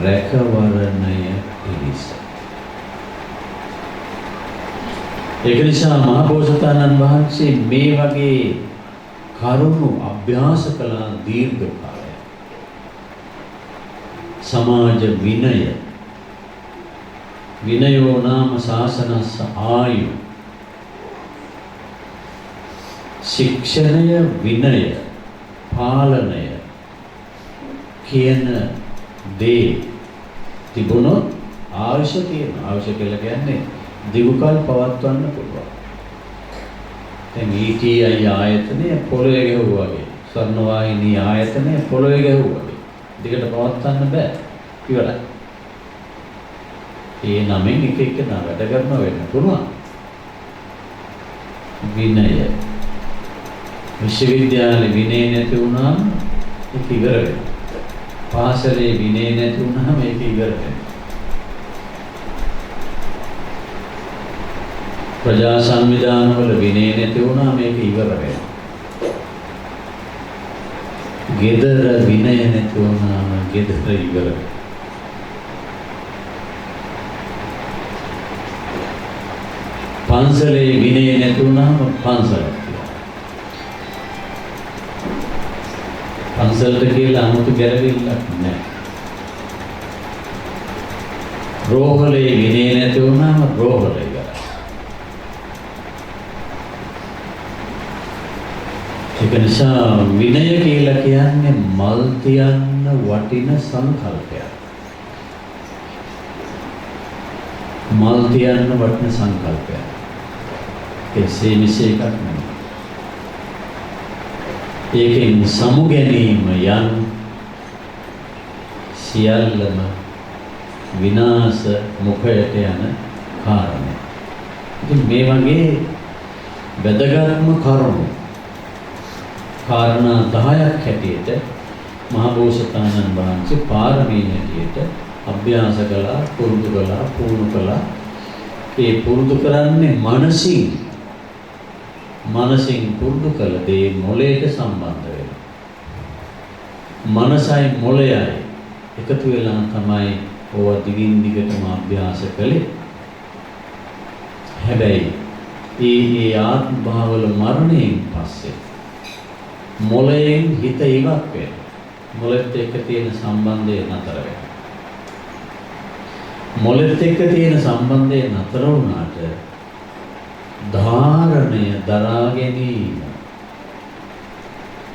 රැකවරණය පිණිස. ඒක නිසා මහබෝසතාණන් වහන්සේ මේ වගේ කරුණු අභ්‍යාස කළා දීර්ඝ කාලයක්. සමාජ විනයෝ නාම ශාසනස්ස ආයු. ශික්ෂණය විනය පාලනය කියන දේ තිබුණොත් අවශ්‍ය තියෙනවා. අවශ්‍ය කියලා කියන්නේ දිගුකල් පවත්වන්න පුළුවන්. දැන් ETI ආයතනය පොළොවේ ගැහුවා වගේ, ස්වර්ණවාහිනී ආයතනය පොළොවේ ගැහුවා වගේ. දිගට පවත්වන්න බෑ. ඉවරයි. ඒ නමෙන් එක වැඩ කරනවා වෙන්න පුළුවන්. විනය විශ්වවිද්‍යාලේ විනය නැති වුණාම ඒක ඉවර වෙනවා. පාසලේ විනය නැති වුණාම ඒක ඉවර වෙනවා. ප්‍රජා සංවිධානවල විනය නැති වුණා මේක ඉවර වෙනවා. ගෙදර විනය නැති වුණාම ගෙදර ඉවර වෙනවා. පන්සලේ විනය නැති වුණාම පන්සලක් කියලා. පන්සලට කියලා 아무තු ගැළවිල්ලක් නැහැ. රෝහලේ විනය නැති වුණාම රෝහලේ ඉවරයි. ඒක නිසා විනය කියලා කියන්නේ මල් තියන්න වටින සංකල්පයක්. මල් තියන්න වටින සංකල්පයක්. ඒසේ මිසේ එකක් නෙමෙයි. ඒකෙන් සමු ගැනීම යන සියල්ලම විනාශ මුඛයට යන කාරණා. ඉතින් මේ වගේ වැදගත්ම කාරණා 10ක් හැටියට මහබෝසතාණන් වහන්සේ පාරමී හැටියට අභ්‍යාස කළා, පුරුදු කළා, පුහුණු කළා. ඒ පුරුදු කරන්නේ මනසින් පුරුදු කළ දේ මොළයට සම්බන්ධ වෙනවා. මනසයි මොළයයි එකතු වෙලා තමයි ඕවා දිගින් දිගටම අභ්‍යාස කළේ. හැබැයි ඒ ආත්ම භාවවල මරණයෙන් පස්සේ මොළයෙන් හිත ඉවත් වෙනවා. මොළෙත් එක්ක තියෙන සම්බන්ධය නතර වෙනවා. මොළෙත් එක්ක තියෙන සම්බන්ධය නතර වුණාට ධාරණය දරා ගැනීම,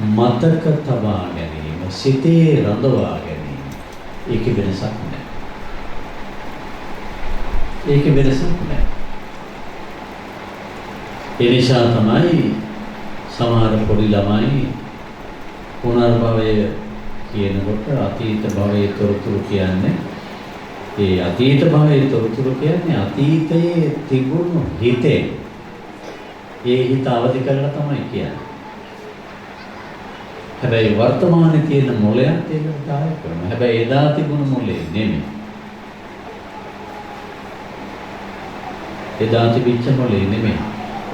මතක තබා ගැනීම, සිතේ රඳවා ගැනීම, ඒක වෙනසක් නැහැ. ඒක වෙනසක් නැහැ. ඒ නිසා තමයි සමහර පොඩි ළමයි පුනර්භවය කියනකොට අතීත භවයේ තොරතුරු කියන්නේ ඒ අතීත භවයේ තොරතුරු කියන්නේ අතීතයේ තිබුණු හිතේ ඒ හිත අවදි කරලා තමයි කියන්නේ. හැබැයි වර්තමානයේ තියෙන මොළයත් ඒකට දායක කරනවා. හැබැයි එදා තිබුණු මොළේ නෙමෙයි. එදා තිබිච්ච මොළේ නෙමෙයි.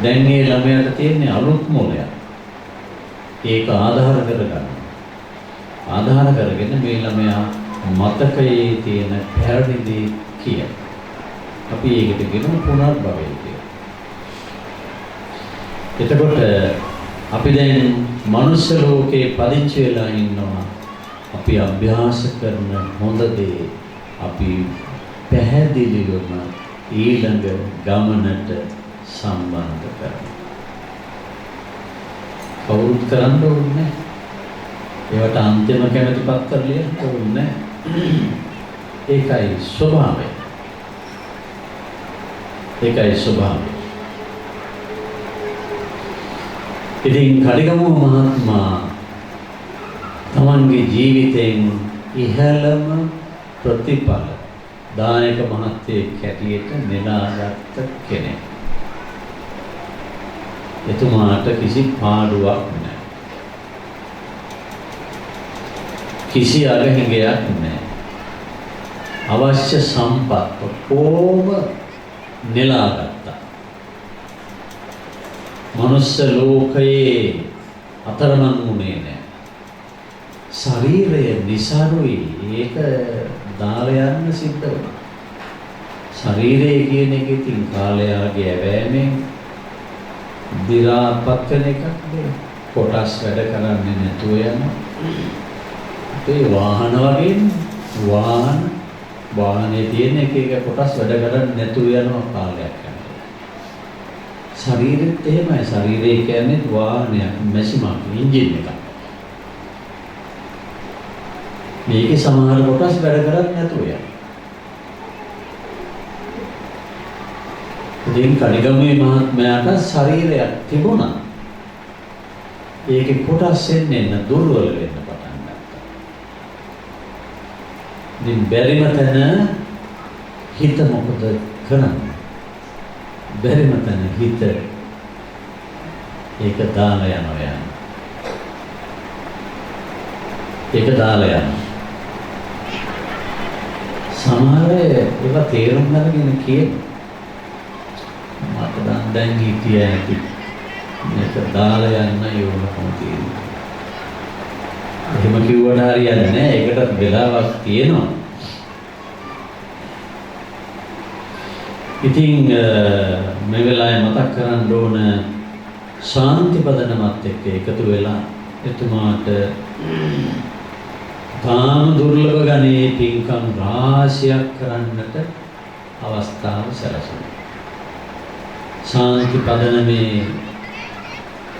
දැන් මේ ළමයාට තියෙන අලුත් මොළයක්. ඒක ආධාර කරගන්න. ආධාර කරගෙන මේ ළමයා මතකයේ තියෙන පැරණි කිය. අපි ඒකට කියනවා පුනර්භවය කියලා. එතකොට අපි දැන් මනුෂ්‍ය ලෝකේ පදිංචි වෙලා ඉන්නවා. අපි අභ්‍යාස කරන හොඳ දේ අපි පැහැදිලිවම ඊළඟ ගමනට සම්බන්ධ කරනවා. කවුරුත් කරන්න ඕනේ. ඒවට අන්තිම කැමැති පත්‍ර ලියන්න ඕනේ. ඒකයි ස්වභාවය. ඒකයි ස්වභාවය. ඉතින් කඩිගමුව මහත්මයා තමන්ගේ ජීවිතයෙන් ඉහළම ප්‍රතිඵල දායක මහත්තයෙක් හැටියට නෙලාගත්ත කෙනෙක්. එතුමාට කිසි පාඩුවක් නැහැ. කිසි අගහිඟයක් නැහැ. අවශ්‍ය සම්පත් කොහොම නෙලාගත්තා. මනුස්ස ලෝකයේ අතරමං වුණේ නැහැ. ශරීරය નિසරුයි ඒක දාලා යන්න සිද්ධ වුණා. ශරීරය කියන එක ඉතින් කාලයාගේ ඇවෑමෙන් දි รา පත් වෙන එකක් නේ. කොටස් වැඩ කරන්නේ නැතුව යන. ඒ වාහන වගේ වාහනේ තියෙන එක කොටස් වැඩ කරන්නේ නැතුව යනවා කාලයක් යනකොට. ශරීරෙත් එහෙමයි. ශරීරය කියන්නේ වාහනයක්, මැෂිමක්, එන්ජින් එකක්. මේකේ සමහර කොටස් වැඩ කරන්නේ නැතුව යනවා. ඉතින් කඩිගමුවේ මහත්මයාට ශරීරයක් තිබුණා. ඒකේ කොටස් එන්න දුර්වල වෙන්න පටන් ගත්තා. ඉතින් බැරිම තැන හිත මොකද කරන්නේ? බැරිම තැන හිත ඒක දාලා යනවා. ඒක දාලා යනවා. සමහර ඒවා තේරුම් ගන්න කියන මට දැන් හිතිය ඇති මේක දාලා යන්න යෝනකම තියෙනවා. එහෙම කිව්වට හරියන්නේ නැහැ. ඒකට වෙලාවක් තියෙනවා. ඉතින් මේ වෙලාවේ මතක් කරන්න ඕන ශාන්ති පදනමත් එක්ක එකතු වෙලා එතුමාට තාම දුර්ලභ ගණයේ පින්කම් රාශියක් කරන්නට අවස්ථාව සැලසුණා. ශාන්ති පදනමේ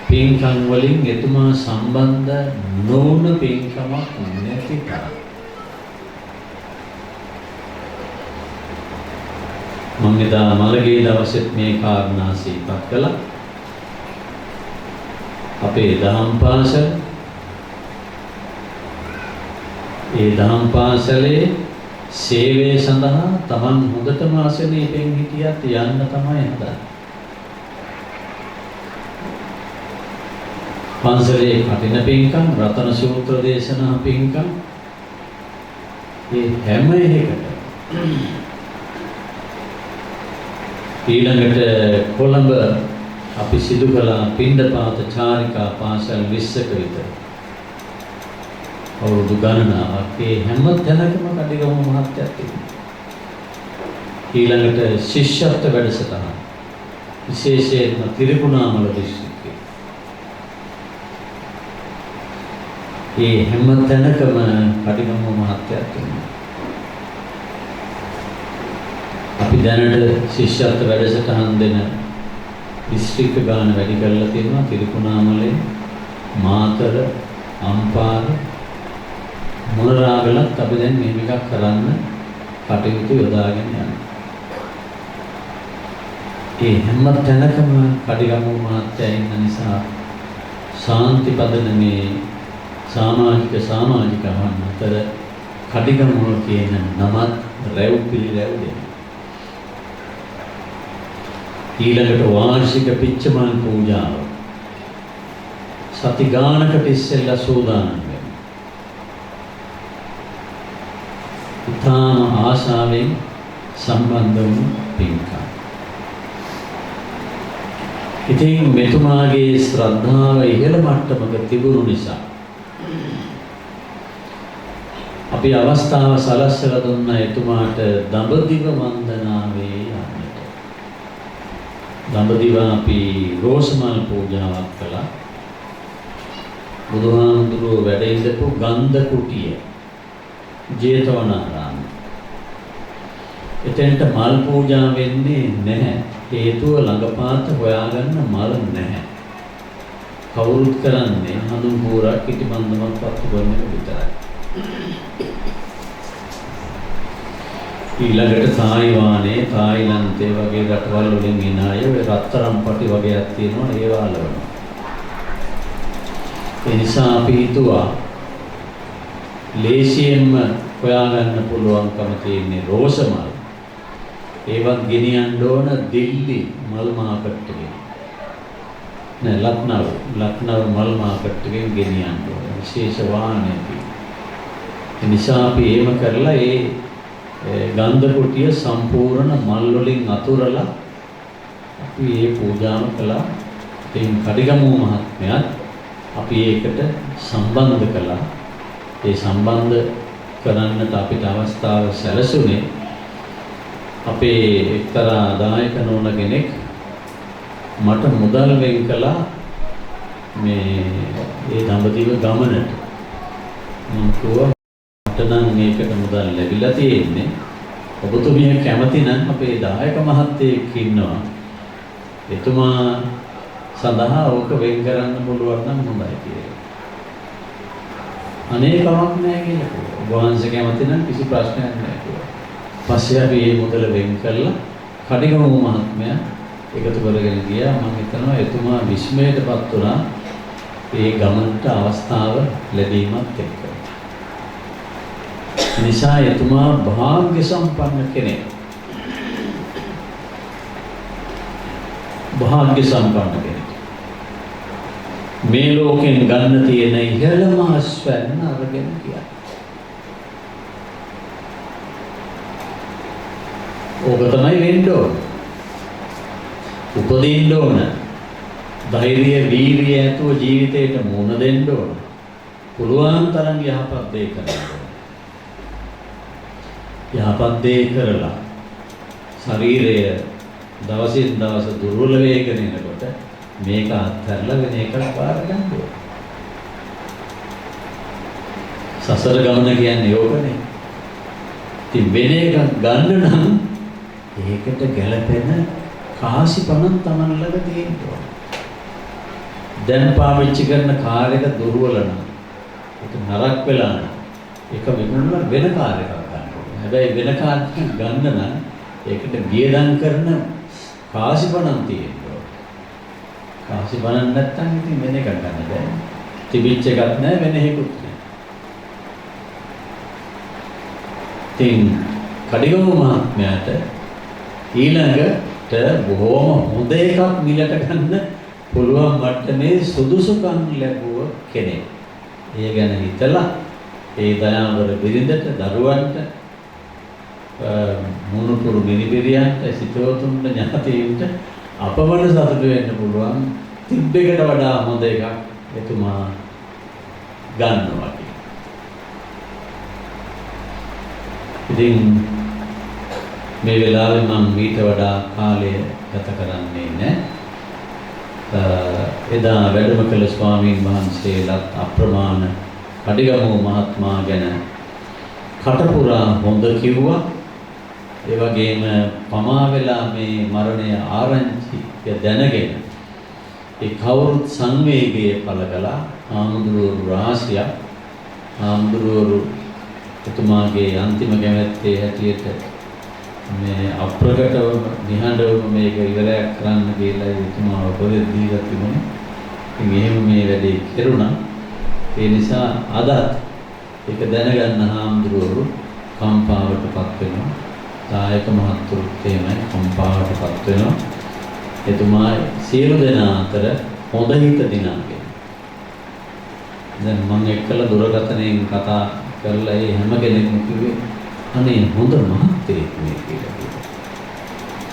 පින්කම් වලින් එතුමා සම්බන්ධ නොවුන පින්කමක් නැති තරම්. මම එදා මළගේ දවසෙත් මේ කාරණා සිහිපත් කළා. අපේ දහම් පාසල ඒ දහම් පාසලේ සේවය සඳහා Taman හොඳටම ආසනීපෙන් හිටියත් යන්න තමයි හදන්නේ. පන්සලේ කටින පින්කම්, රතන සූත්‍ර දේශනා පින්කම්, මේ හැම එකකට ඊළඟට කොළඹ අපි සිදු කළ පිණ්ඩපාත චාරිකා පාසල් 20ක විතර අවුරුදු ගණනාවක් ඒ හැම තැනකම කඩිගම මහත්තයත් තිබුණා. ඊළඟට ශිෂ්‍යත්ව වැඩසටහන විශේෂයෙන්ම ත්‍රිකුණාමල දිස්ත්‍රික්කයේ ඒ හැම තැනකම කඩිගම මහත්තයත් තිබුණා. අපි දැනට ශිෂ්‍යත්ව වැඩසටහන් දෙන දිස්ත්‍රික්ක ගාන වැඩි කරලා තියෙනවා. ත්‍රිකුණාමලේ, මාතර, අම්පාර, මොනරාගලත් අපි දැන් මේක කරන්න කටයුතු යොදාගෙන යනවා. ඒ හැම තැනකම කඩිගම මහත්තයා ඉන්න නිසා ශාන්ති පදනමේ සමාජිකවන් අතර කඩිගම කියන නමත් රැව් පිළිරැව් දෙනවා. ඊළඟට වාර්ෂික පිච්චමල් පූජාව සති ගානකට ඉස්සෙල්ලා සූදානම් වෙනවා. ඉතාම ආශාවෙන් සම්බන්ධ වුණු පින්කම්. ඉතින් මෙතුමාගේ ශ්‍රද්ධාව ඉහළ මට්ටමක තිබුණු නිසා අපි අවස්ථාව සලස්සලා දුන්න එතුමාට දඹදිව වන්දනාවේ යන්නට. දඹදිව අපි රෝසමල් පූජාවක් කළා. බුදුහාමුදුරුවෝ වැඩ ඉඳපු ගන්ධ කුටිය ජේතවනාරාම. එතෙන්ට මල් පූජා වෙන්නේ නැහැ. හේතුව ළඟපාත හොයාගන්න මල් නැහැ. කවුරුත් කරන්නේ හඳුන් පූරක් ඉටිමන්දමක් පත්තු කරන එක විතරයි. ඊළඟට තායිවානේ, තායිලන්තේ වගේ රටවල් වලින් එන අය ඔය රත්තරන් පටි වගේක් තියෙනවා ඒවා අලවනවා. ඒ නිසා අපි හිතුවා ලේසියෙන්ම හොයාගන්න පුළුවන්කම තියෙන්නේ රෝස මල්. ඒවත් ගෙනියන්න ඕන දිල්ලි මල් මාකට් එකේ. නෑ ලක්නව මල් මාකට් එකෙන් ගෙනියන්න ඕන විශේෂ වාහනයක. ඒ නිසා අපි එහෙම කරලා ඒ ගන්ධ කුටිය සම්පූර්ණ මල් වලින් අතුරලා අපි මේ පූජාව කළා. ඉතින් කඩිගම මහත්මයාත් අපි ඒකට සම්බන්ධ කළා. ඒ සම්බන්ධ කරන්නට අපිට අවස්ථාව සැලසුනේ අපේ එක්තරා දායක නෝන කෙනෙක් මට මුදල් වෙන් කළා මේ ඒ දඹදිව ගමනට. මම කිව්වා මට නම් මේකට මුදල් ලැබිලා තියෙන්නේ. ඔබතුමිය කැමති නම් අපේ දායක මහත්තයෙක් ඉන්නවා. එතුමා සඳහා ඕක වෙන් කරන්න පුළුවන් නම් හොඳයි කියලා. අනේ කමක් නැහැ කියලා කිව්වා. ඔබ වහන්සේ කැමති නම් කිසි ප්‍රශ්නයක් නැහැ කිව්වා. පස්සේ අපි මේ මුදල වෙන් කළා. කඩිගම මහත්මයා එකතු කරගෙන ගියා. මම හිතනවා එතුමා විස්මයටපත් වුණා මේ ගමනට අවස්ථාව ලැබීමත් එක්ක. නිසා එතුමා භාග්‍ය සම්පන්න කෙනෙක්. භාග්‍ය සම්පන්න කෙනෙක්. මේ ලෝකෙන් ගන්න තියෙන ඉහළම අස්වැන්න අරගෙන ගියා. ඕක තමයි වෙන්න ඕන. උපදින්න ඕන. ධෛර්ය, වීර්යය ඇතුව ජීවිතයට මුහුණ දෙන්න ඕන. පුළුවන් තරම් යහපත් දේ කරන්න ඕන. යහපත් දේ කරලා ශරීරය දවසින් දවස දුර්වල වේගෙන යනකොට මේක අත්හැරලා වෙන එකක් පාර ගන්න ඕනේ. සසර ගමන කියන්නේ ඕකනේ. ඉතින් වෙන එකක් ගන්න නම් ඒකට ගැළපෙන කාසි පණක් Taman ළඟ තියෙන්න ඕනේ. දැන් පාවිච්චි කරන කාර් එක දුර්වල නම් ඒක නරක වෙලා නම් ඒක විකුණලා වෙන කාර් එකක් ගන්න ඕනේ. හැබැයි වෙන කාර් එකක් ගන්න නම් ඒකට වියදම් කරන කාසි පණක් තියෙන්න ඕනේ. කාසි පණක් නැත්තම් ඉතින් වෙන එකක් ගන්න බෑ. තිබිච්ච එකක් නැහැ වෙන එකකුත් නැහැ. ඉතින් කඩිගම මහත්මයාට ඊළඟට බොහොම හොඳ එකක් මිලට ගන්න පුළුවන් මට්ටමේ සුදුසුකම් ලැබුව කෙනෙක්. ඒ ගැන හිතලා ඒ දයාවර බිරිඳට දරුවන්ට මුණුපුරු මිනිබිරියන්ට සිතවතුන්ට ඥාතීන්ට අපමණ සතුට වෙන්න පුළුවන් තිබ්බෙකට වඩා හොඳ එකක් එතුමා ගන්නවා. ඉතින් මේ වෙලාවේ මම ඊට වඩා කාලය ගත කරන්නේ නැහැ. එදා වැඩම කළ ස්වාමීන් වහන්සේලාත් අප්‍රමාණ කඩිගම මහත්මයා ගැන කටපුරා හොඳ කිව්වා. ඒ වගේම පමා වෙලා මේ මරණය ආරංචි දැනගෙන ඒ කවුරුත් සංවේගය පළ කළා. ආමුදුරු රාශියක් ආමුදුරු එතුමාගේ අන්තිම කැමැත්තේ හැටියට මේ අප්‍රකටව නිහඬවම මේක ඉවරයක් කරන්න කියලා එතුමා උපදෙස් දීලා තිබුණේ. ඉතින් එහෙම මේ වැඩේ කෙරුණා. ඒ නිසා අදත් ඒක දැනගන්න හාමුදුරුවෝ කම්පාවටපත් වෙනවා. දායක මහත්තුරුත් එහෙමයි කම්පාවටපත් වෙනවා. එතුමා සියලු දෙනා අතර හොඳ හිත දිනාගෙන. දැන් මම එක්කලා දුරකථනයෙන් කතා කරලා ඒ හැම කෙනෙක්ම කිව්වේ අනේ හොඳ මහත්තයෙක් මේ කියලා කිව්වා.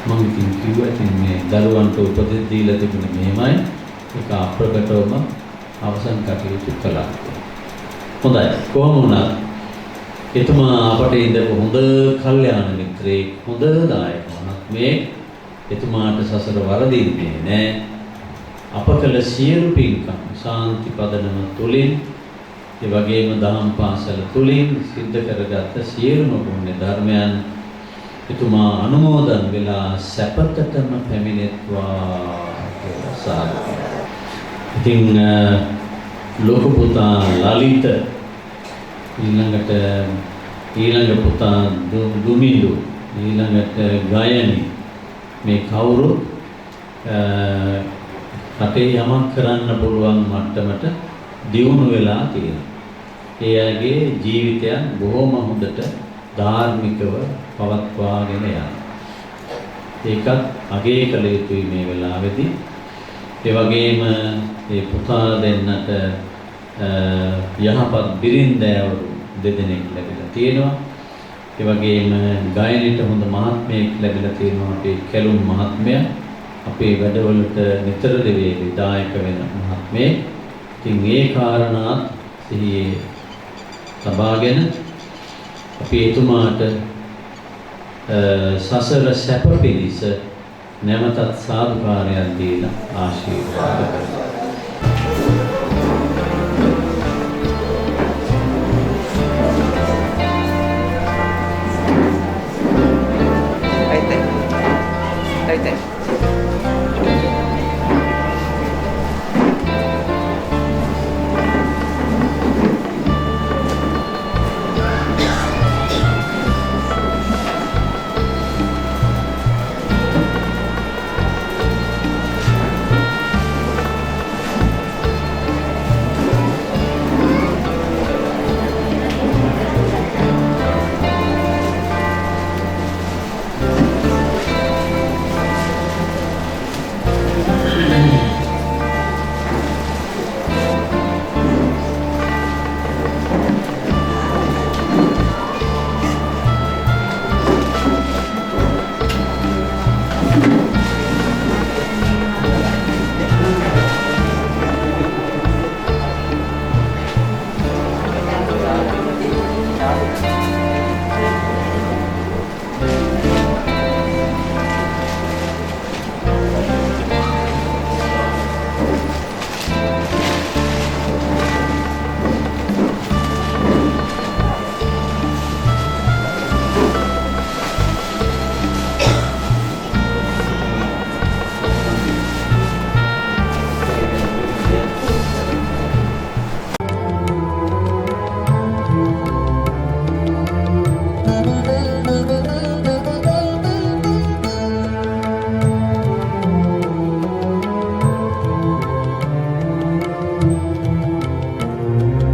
මම ඉතින් කිව්වා ඉතින් මේ දරුවන්ට උපදෙස් දීලා තිබුණේ මෙහෙමයි. ඒක අප්‍රකටවම අවසන් කටයුතු කළා. හොඳයි. කොහොම වුණත් එතුමා අපට ඉඳපු හොඳ කල්යාණ මිත්‍රයෙක්, හොඳ දායක මහත්මයෙක්. එතුමාට සසර වරදින්නේ නැහැ. අප කළ සියලු පින්කම් ශාන්ති පදනම තුලින් ඒ වගේම දහම් පාසල තුලින් සිද්ධ කරගත්ත සියලුම පුණ්‍ය ධර්මයන් එතුමා අනුමෝදන් වෙලා සැපතටම පැමිණෙත්වා කියලා සාදු. ඉතින් ලෝක පුතා ලලිත ඊළඟ පුතා දුමිඳු ඊළඟට ගයනි මේ කවුරු රටේ යමක් කරන්න පුළුවන් මට්ටමට දියුණු වෙලා තියෙනවා. ඒ අයගේ ජීවිතයන් බොහොම හොඳට ධාර්මිකව පවත්වාගෙන යනවා. ඒකත් අගය කළ යුතුයි මේ වෙලාවේදී. ඒ වගේම මේ පුතා දෙන්නට යහපත් බිරින්දෑවරු දෙදෙනෙක් ලැබිලා තියෙනවා. ඒ වගේම ගායනයට හොඳ මහත්මයෙක් ලැබිලා තියෙනවා. අපේ කැලුම් මහත්මයා අපේ වැඩවලට නිතර දෙවේලි දායක වෙන මහත්මයෙක්. ඉතින් මේ කාරණා සිහියේ තබාගෙන අපි එතුමාට සසර සැප පිණිස නැවතත් සාදුකාරයක් දීලා ආශිර්වාද කරනවා.